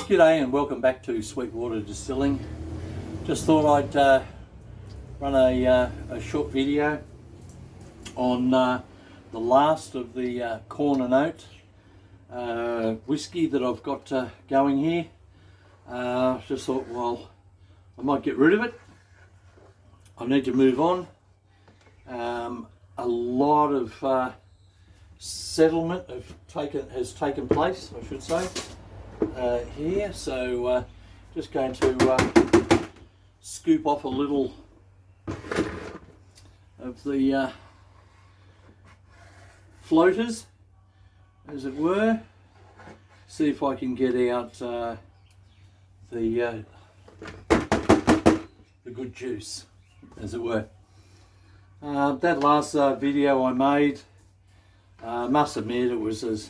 G'day and welcome back to Sweetwater Distilling. Just thought I'd run a short video on the last of the corn and oat whiskey that I've got going here. Just thought, well, I might get rid of it. I need to move on. A lot of settlement has taken place, I should say, here. So just going to scoop off a little of the floaters, as it were. See if I can get out the good juice, as it were. That last video I made, must admit, it was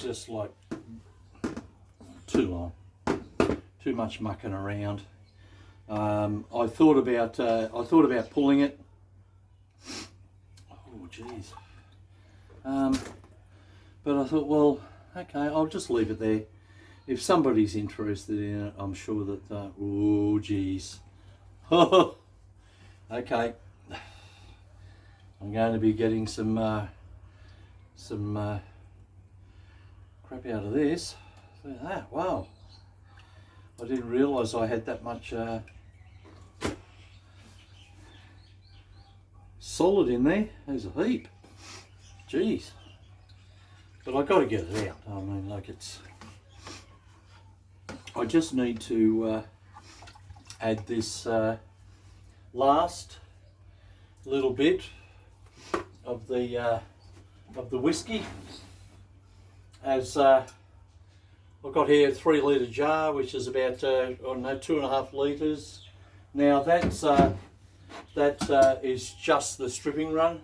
just like too long, too much mucking around. I thought about pulling it. Oh geez. But I thought, well, okay, I'll just leave it there. If somebody's interested in it, I'm sure that oh geez. Okay, I'm going to be getting some crap out of this. Look at that! Wow, I didn't realise I had that much solid in there. There's a heap. Jeez, but I got to get it out. I mean, like I just need to add this last little bit of the whiskey. As I've got here a 3 litre jar, which is about I don't know, 2.5 litres. Now that is just the stripping run,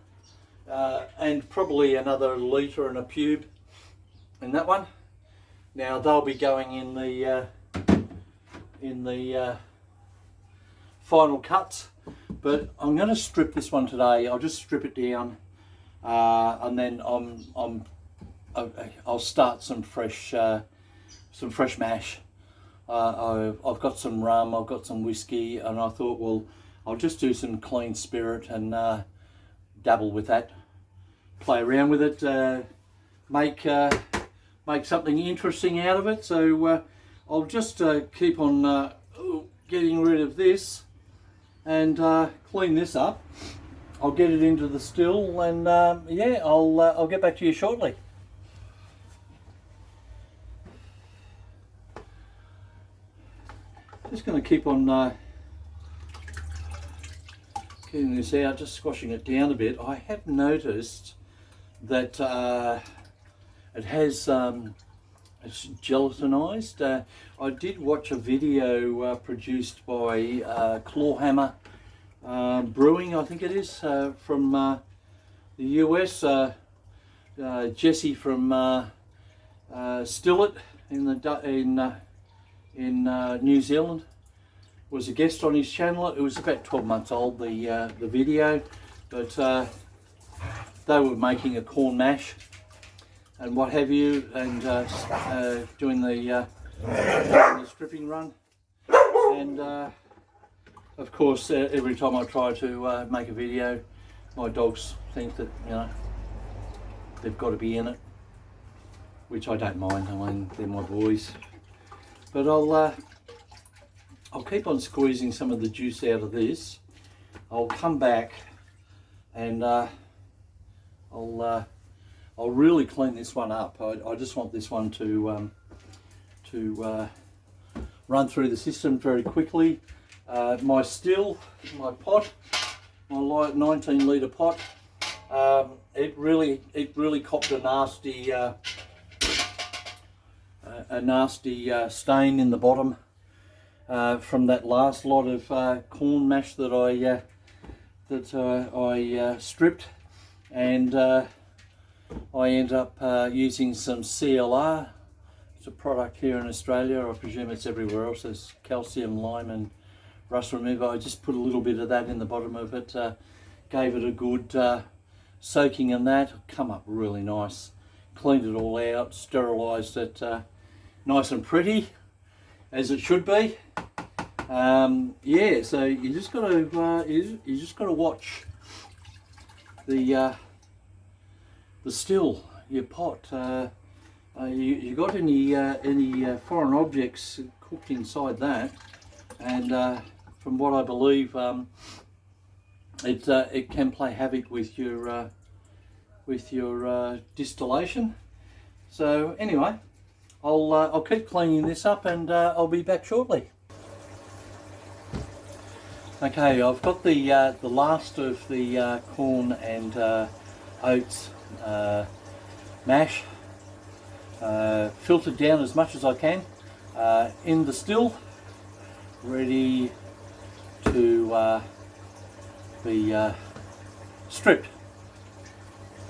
and probably another litre and a pube in that one. Now they'll be going in the final cuts, but I'm going to strip this one today. I'll just strip it down, and then I'll start some fresh mash. I've got some rum, I've got some whiskey, and I thought, well, I'll just do some clean spirit and dabble with that, play around with it, make something interesting out of it. So I'll just keep on getting rid of this and clean this up. I'll get it into the still, and yeah, I'll get back to you shortly. Just going to keep on getting this out, just squashing it down a bit. I have noticed that it has it's gelatinized. I did watch a video produced by Clawhammer Brewing, I think it is, from the US. Jesse from Stillet in New Zealand was a guest on his channel. It was about 12 months old, the video, but they were making a corn mash and what have you, and doing the stripping run. And of course, every time I try to make a video, my dogs think that, you know, they've got to be in it, which I don't mind. I mean, they're my boys. But I'll keep on squeezing some of the juice out of this. I'll come back and I'll really clean this one up. I just want this one to run through the system very quickly. My still, my pot, my light 19 litre pot, it really copped a nasty stain in the bottom from that last lot of corn mash that I stripped, and I ended up using some CLR. It's a product here in Australia. I presume it's everywhere else. There's calcium, lime, and rust remover. I just put a little bit of that in the bottom of it, gave it a good soaking in that. Come up really nice, cleaned it all out, sterilised it nice and pretty, as it should be. Yeah, so you just got to you just got to watch the still, your pot. You got any foreign objects cooked inside that, and from what I believe, it can play havoc with your distillation. So anyway, I'll keep cleaning this up, and I'll be back shortly. Okay, I've got the last of the corn and oats mash filtered down as much as I can in the still, ready to be stripped,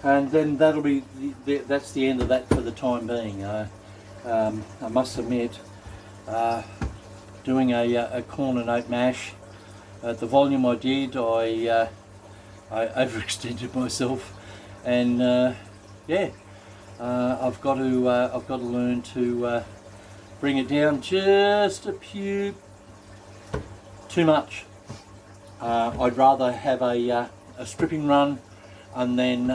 and then that'll be that's the end of that for the time being. I must admit, doing a corn and oat mash at the volume I did, I overextended myself, and yeah, I've got to learn to bring it down just a few too much. I'd rather have a stripping run, and then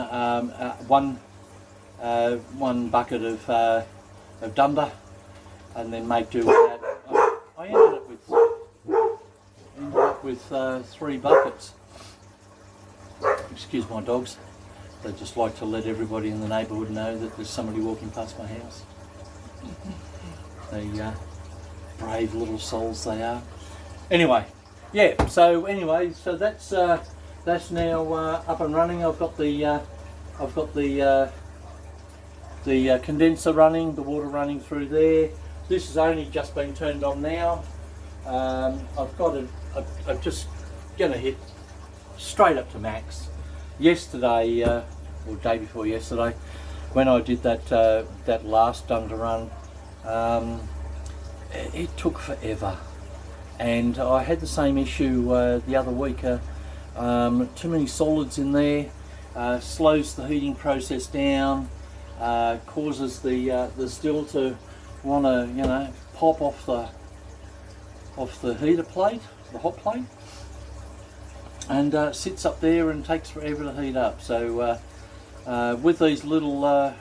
one bucket of Dunder, and then make do with that. I ended up with 3 buckets. Excuse my dogs. They just like to let everybody in the neighbourhood know that there's somebody walking past my house. The brave little souls they are. Anyway, yeah. So that's now up and running. I've got the condenser running, the water running through there. This has only just been turned on now. I'm just gonna hit straight up to max. Yesterday, or day before yesterday, when I did that last Dunder run, it took forever, and I had the same issue the other week. Too many solids in there, slows the heating process down, causes the still to want to pop off the heater plate, the hot plate, and sits up there and takes forever to heat up. So with these little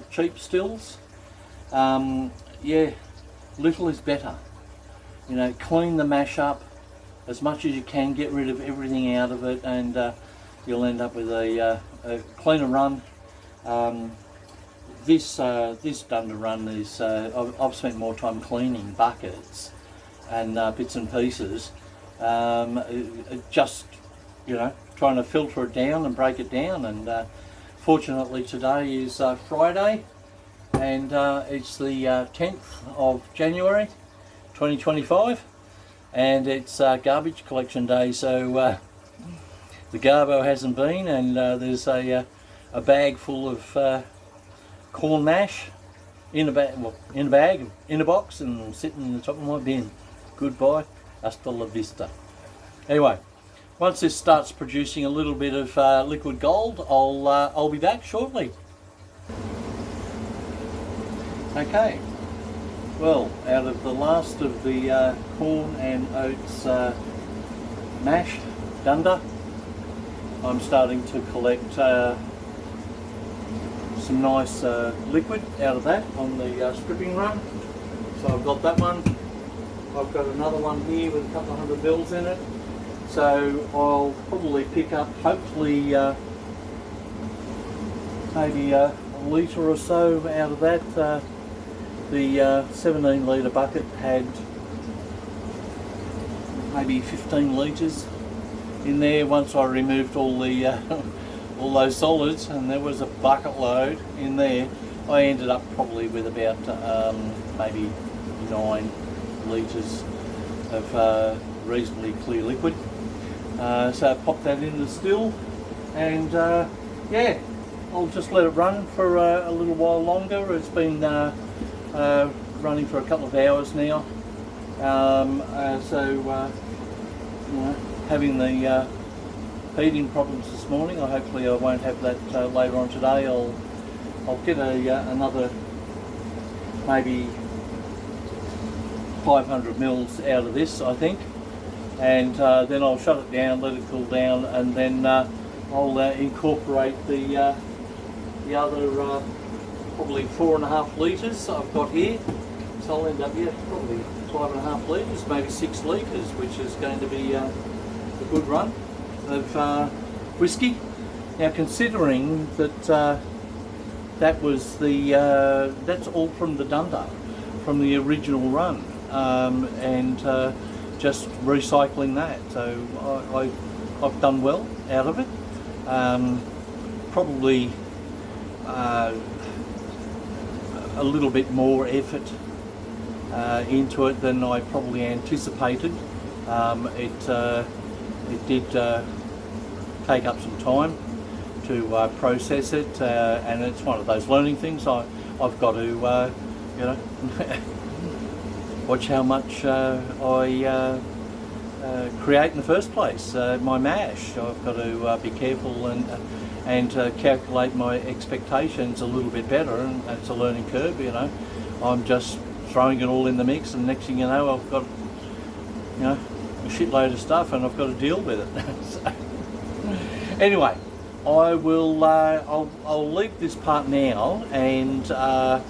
cheap stills, yeah, little is better. Clean the mash up as much as you can, get rid of everything out of it, and you'll end up with a cleaner run. This Dunder run is, I've spent more time cleaning buckets and bits and pieces, just trying to filter it down and break it down. And fortunately today is Friday, and it's the 10th of January 2025, and it's garbage collection day. So the garbo hasn't been, and there's a bag full of corn mash in a box, and sitting in the top of my bin. Goodbye, hasta la vista. Anyway, once this starts producing a little bit of liquid gold, I'll be back shortly. Okay, well, out of the last of the corn and oats mash, Dunder, I'm starting to collect some nice liquid out of that on the stripping run. So I've got that one. I've got another one here with a couple of 100 mils in it. So I'll probably pick up, hopefully, maybe a litre or so out of that. The 17 litre bucket had maybe 15 litres in there once I removed all the all those solids, and there was a bucket load in there. I ended up probably with about maybe 9 litres of reasonably clear liquid. So I popped that in the still, and yeah, I'll just let it run for a little while longer. It's been running for a couple of hours now. Having the heating problems this morning, hopefully I won't have that later on today. I'll I'll get another maybe 500 mils out of this, I think, and then I'll shut it down, let it cool down, and then I'll incorporate the other probably 4.5 litres I've got here. So I'll end up, yeah, probably 5.5 litres, maybe 6 litres, which is going to be a good run of whiskey. Now, considering that that was that's all from the Dunder, from the original run, and just recycling that. So I've done well out of it. Probably a little bit more effort into it than I probably anticipated. It did take up some time to process it, and it's one of those learning things. I've got to, you know, watch how much I create in the first place. My mash, I've got to be careful and calculate my expectations a little bit better, and it's a learning curve. You know, I'm just throwing it all in the mix, and next thing you know, I've got, you know, a shitload of stuff, and I've got to deal with it. So, anyway, I will. I'll leave this part now, and I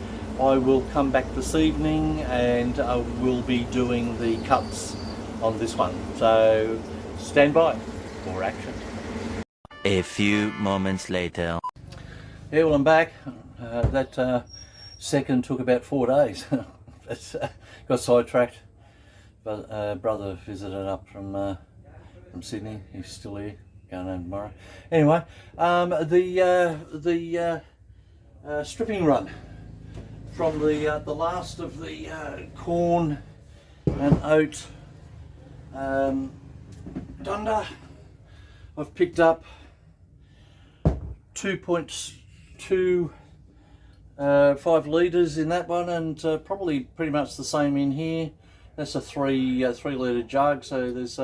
will come back this evening, and I will be doing the cuts on this one. So stand by for action. A few moments later. Yeah, well, I'm back. That second took about 4 days. Got sidetracked. But brother visited up from Sydney. He's still here. Going home tomorrow. Anyway, the stripping run from the last of the corn and oat Dunder. I've picked up 2.25 litres in that one, and probably pretty much the same in here. That's a 3 litre jug, so there's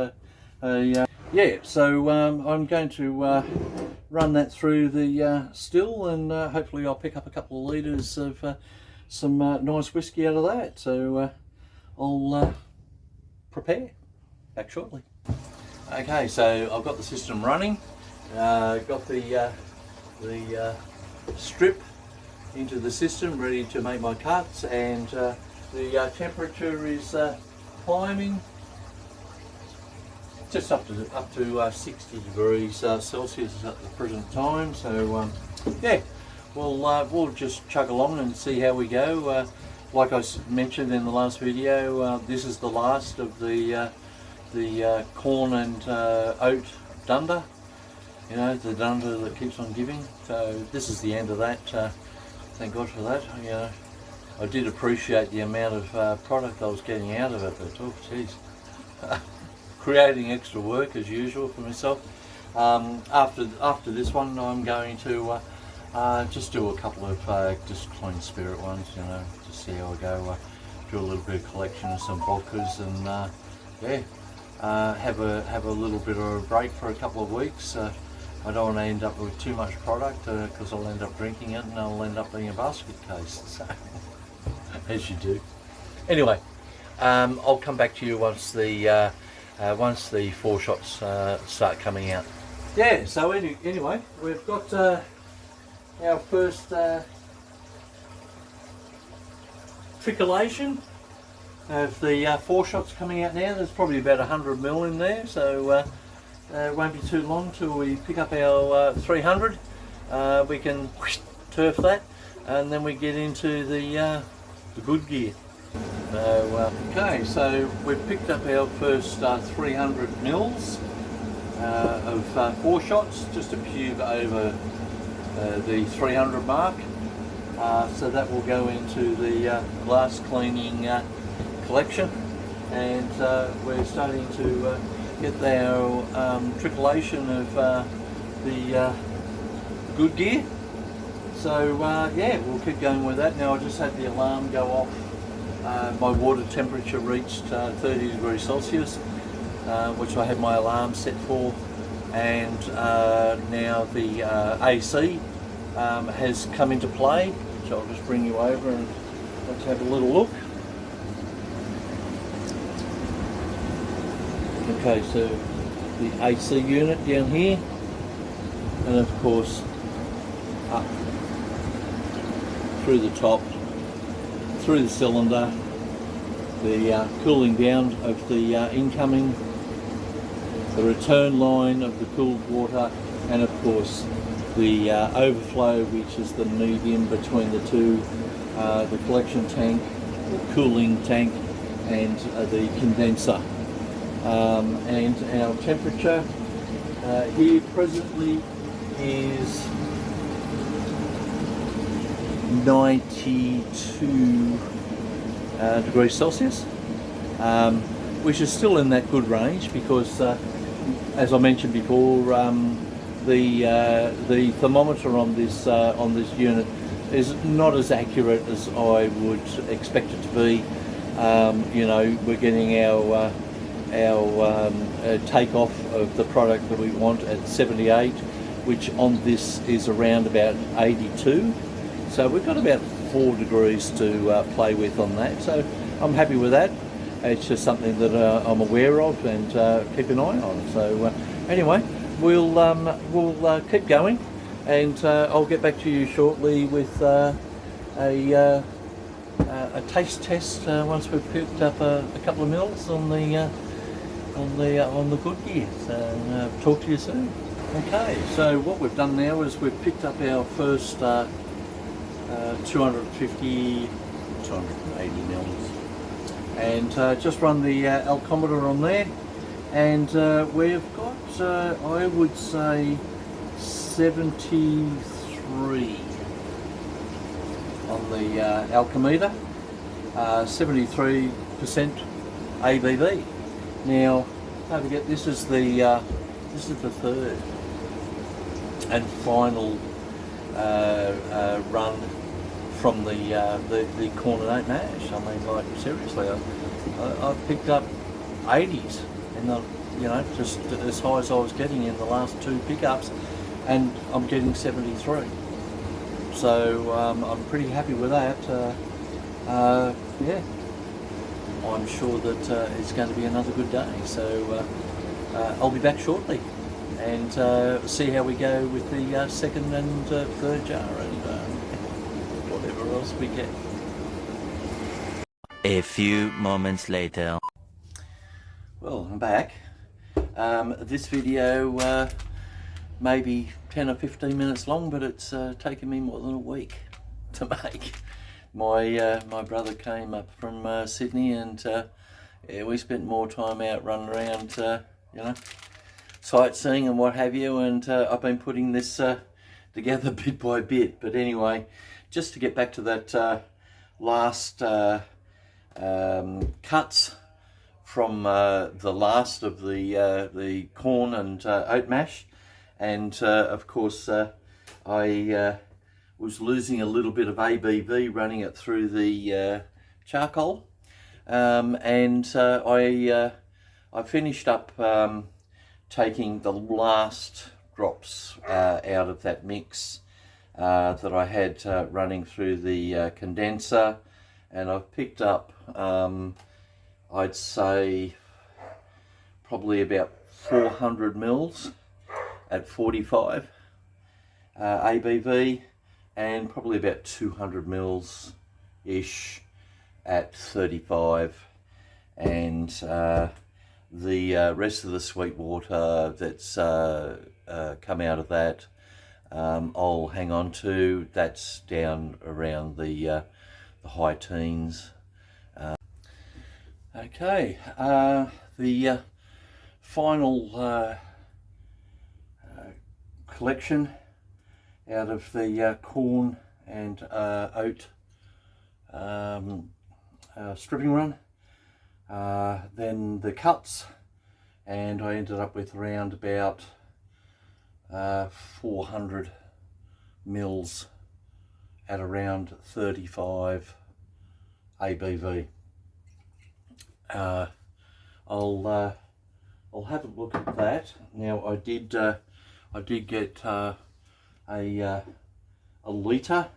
yeah. So I'm going to run that through the still, and hopefully I'll pick up a couple of litres of some nice whiskey out of that. So I'll prepare. Back shortly. Okay, so I've got the system running. Got the strip into the system, ready to make my cuts, and the temperature is climbing just up to 60 degrees Celsius at the present time. So yeah, we'll just chug along and see how we go. Like I mentioned in the last video, this is the last of the corn and oat Dunder. You know, the Dunder that keeps on giving. So this is the end of that. Thank God for that. You know, I did appreciate the amount of product I was getting out of it, but oh geez, creating extra work as usual for myself. After this one, I'm going to just do a couple of just clean spirit ones. You know, just see how I go. Do a little bit of collection of some vodkas, and yeah. Have a little bit of a break for a couple of weeks. I don't want to end up with too much product because I'll end up drinking it and I'll end up being a basket case. So, as you do. Anyway, I'll come back to you once the 4 shots start coming out. Yeah. So anyway, we've got our first tricklation of the 4 shots coming out now. There's probably about 100 ml in there, so it won't be too long till we pick up our 300. We can turf that, and then we get into the good gear. So, okay, so we've picked up our first 300 ml of 4 shots, just a cube over the 300 mark. So that will go into the glass cleaning collection, and we're starting to get our tricklation of the good gear. So yeah, we'll keep going with that. Now I just had the alarm go off. My water temperature reached 30 degrees Celsius, which I had my alarm set for, and now the AC has come into play, so I'll just bring you over and let's have a little look. Okay, so the AC unit down here, and of course up through the top, through the cylinder, the cooling down of the incoming, the return line of the cooled water, and of course the overflow, which is the medium between the two, the collection tank or cooling tank and the condenser. And our temperature here presently is 92 degrees Celsius, which is still in that good range because, as I mentioned before, the thermometer on this unit is not as accurate as I would expect it to be. You know, we're getting our takeoff of the product that we want at 78, which on this is around about 82. So we've got about 4 degrees to play with on that. So I'm happy with that. It's just something that I'm aware of and keep an eye on. So anyway, we'll keep going, and I'll get back to you shortly with a taste test once we've picked up a couple of mils on the good gear. So talk to you soon. Okay, so what we've done now is we've picked up our first 250, 280 mils, and just run the alcometer on there, and we've got I would say 73 on the alcometer, 73% ABV. Now, don't forget, this is the third and final run from the corn and oat mash. I mean, like, seriously, I've picked up 80s, and you know, just as high as I was getting in the last 2 pickups, and I'm getting 73. So I'm pretty happy with that. Yeah, I'm sure that it's going to be another good day. So I'll be back shortly and see how we go with the second and third jar, and whatever else we get. A few moments later. Well, I'm back. This video maybe 10 or 15 minutes long, but it's taken me more than a week to make. My brother came up from Sydney, and yeah, we spent more time out running around, you know, sightseeing and what have you, and I've been putting this together bit by bit. But anyway, just to get back to that last cuts from the last of the corn and oat mash, and of course I was losing a little bit of ABV running it through the charcoal, and I finished up taking the last drops out of that mix that I had running through the condenser, and I've picked up I'd say probably about 400 mils at 45 ABV, and probably about 200 mils ish at 35, and the rest of the Sweetwater that's come out of that, I'll hang on to. That's down around the high teens. Okay, the final collection out of the corn and oat stripping run, then the cuts, and I ended up with around about 400 mils at around 35 ABV. I'll have a look at that. Now I did get a a litre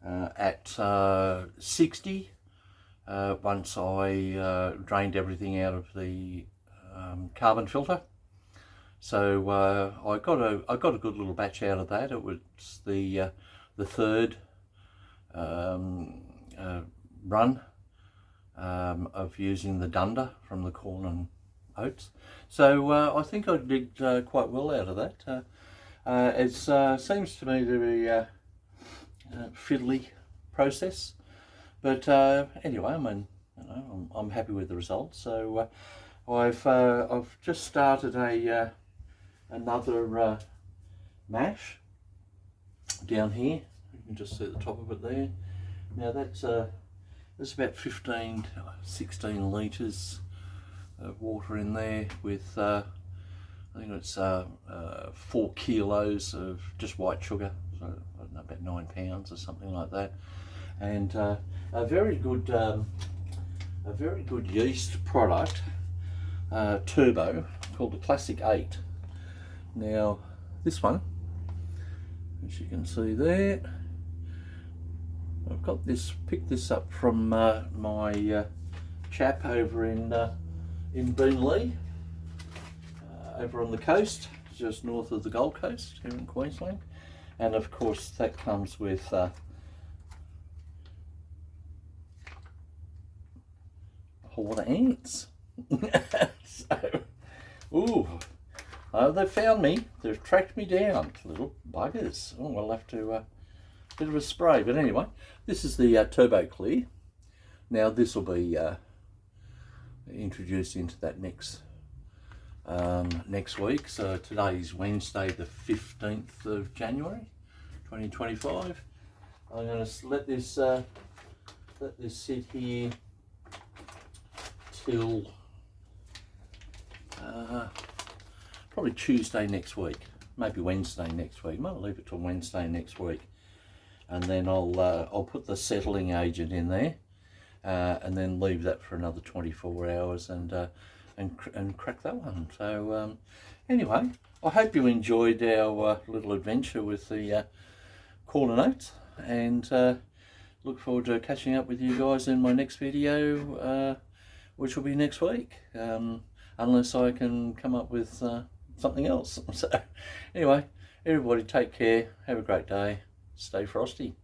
at 60 once I drained everything out of the carbon filter. So I got a good little batch out of that. It was the third run of using the Dunder from the corn and oats. So I think I did quite well out of that. It seems to me to be a fiddly process, but anyway, I mean, you know, I'm happy with the results. So I've just started another mash down here. You can just see the top of it there. Now that's about 16 litres of water in there with I think it's 4 kilos of just white sugar, so I don't know, about 9 pounds or something like that, and a very good yeast product, turbo, called the Classic 8. Now this one, as you can see there, I've got this, picked this up from my chap over in Beenleigh, over on the coast, just north of the Gold Coast here in Queensland. And of course that comes with a whole lot of ants. So, ooh, they've found me, they've tracked me down, little buggers. Oh, I'll have to bit of a spray. But anyway, this is the Turbo Clear. Now this will be introduced into that next week. So today's Wednesday the 15th of January 2025. I'm going to let this sit here till probably Tuesday next week, maybe Wednesday next week. Might leave it till Wednesday next week, and then I'll put the settling agent in there, and then leave that for another 24 hours and crack that one. So anyway, I hope you enjoyed our little adventure with the corn and oats, and look forward to catching up with you guys in my next video, which will be next week, unless I can come up with something else. So anyway, everybody take care, have a great day, stay frosty.